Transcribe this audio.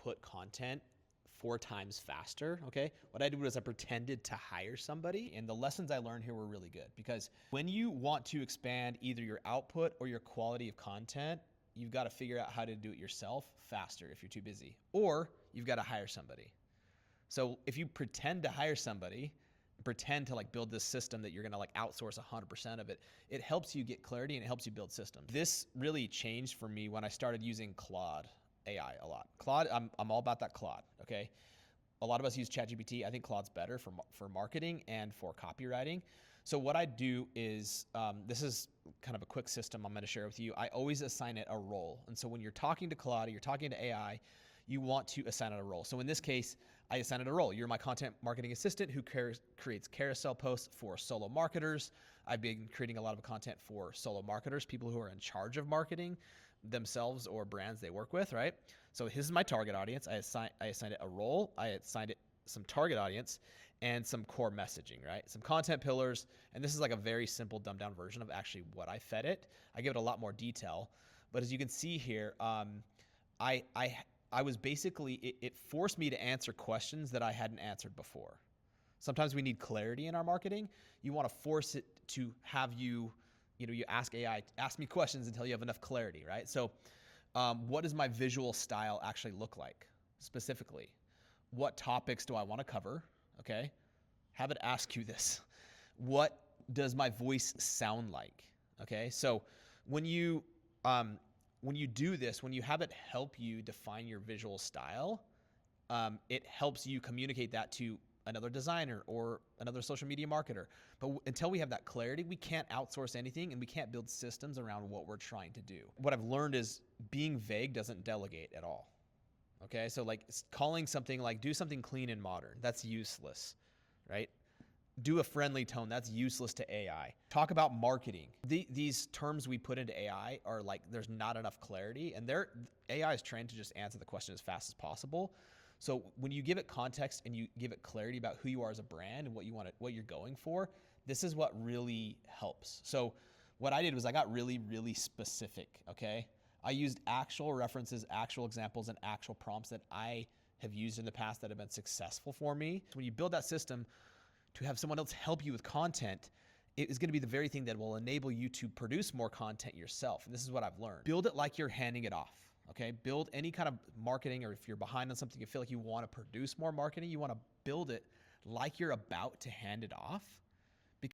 output content 4 times faster, okay? What I did was I pretended to hire somebody, and the lessons I learned here were really good, because when you want to expand either your output or your quality of content, you've got to figure out how to do it yourself faster if you're too busy, or you've got to hire somebody. So if you pretend to hire somebody, pretend to like build this system that you're going to like outsource 100% of it, it helps you get clarity and it helps you build systems. This really changed for me when I started using Claude AI a lot. Claude, I'm all about that Claude, okay? A lot of us use ChatGPT. I think Claude's better for marketing and for copywriting. So what I do is, this is kind of a quick system I'm going to share with you. I always assign it a role. And so when you're talking to Claude, or you're talking to AI, you want to assign it a role. So in this case, I assign it a role. You're my content marketing assistant who creates carousel posts for solo marketers. I've been creating a lot of content for solo marketers, people who are in charge of marketing themselves or brands they work with, right? So this is my target audience. I assigned it a role. I assigned it some target audience and some core messaging, right? Some content pillars. And this is like a very simple dumbed down version of actually what I fed it. I give it a lot more detail, but as you can see here, I was basically, it forced me to answer questions that I hadn't answered before. Sometimes we need clarity in our marketing. You want to force it to have you ask AI, ask me questions until you have enough clarity, right? So what does my visual style actually look like specifically? What topics do I want to cover? Okay. Have it ask you this. What does my voice sound like? Okay. So when you do this, when you have it help you define your visual style, it helps you communicate that to another designer or another social media marketer. But until we have that clarity, we can't outsource anything and we can't build systems around what we're trying to do. What I've learned is being vague doesn't delegate at all. Okay, so like calling something like do something clean and modern, that's useless, right? Do a friendly tone, that's useless to AI. Talk about marketing. These terms we put into AI are like, there's not enough clarity, and AI is trained to just answer the question as fast as possible. So when you give it context and you give it clarity about who you are as a brand and what you're going for, this is what really helps. So what I did was I got really, really specific, okay? I used actual references, actual examples, and actual prompts that I have used in the past that have been successful for me. So when you build that system to have someone else help you with content, it is going to be the very thing that will enable you to produce more content yourself. And this is what I've learned. Build it like you're handing it off, okay? Build any kind of marketing, or if you're behind on something, you feel like you want to produce more marketing, you want to build it like you're about to hand it off.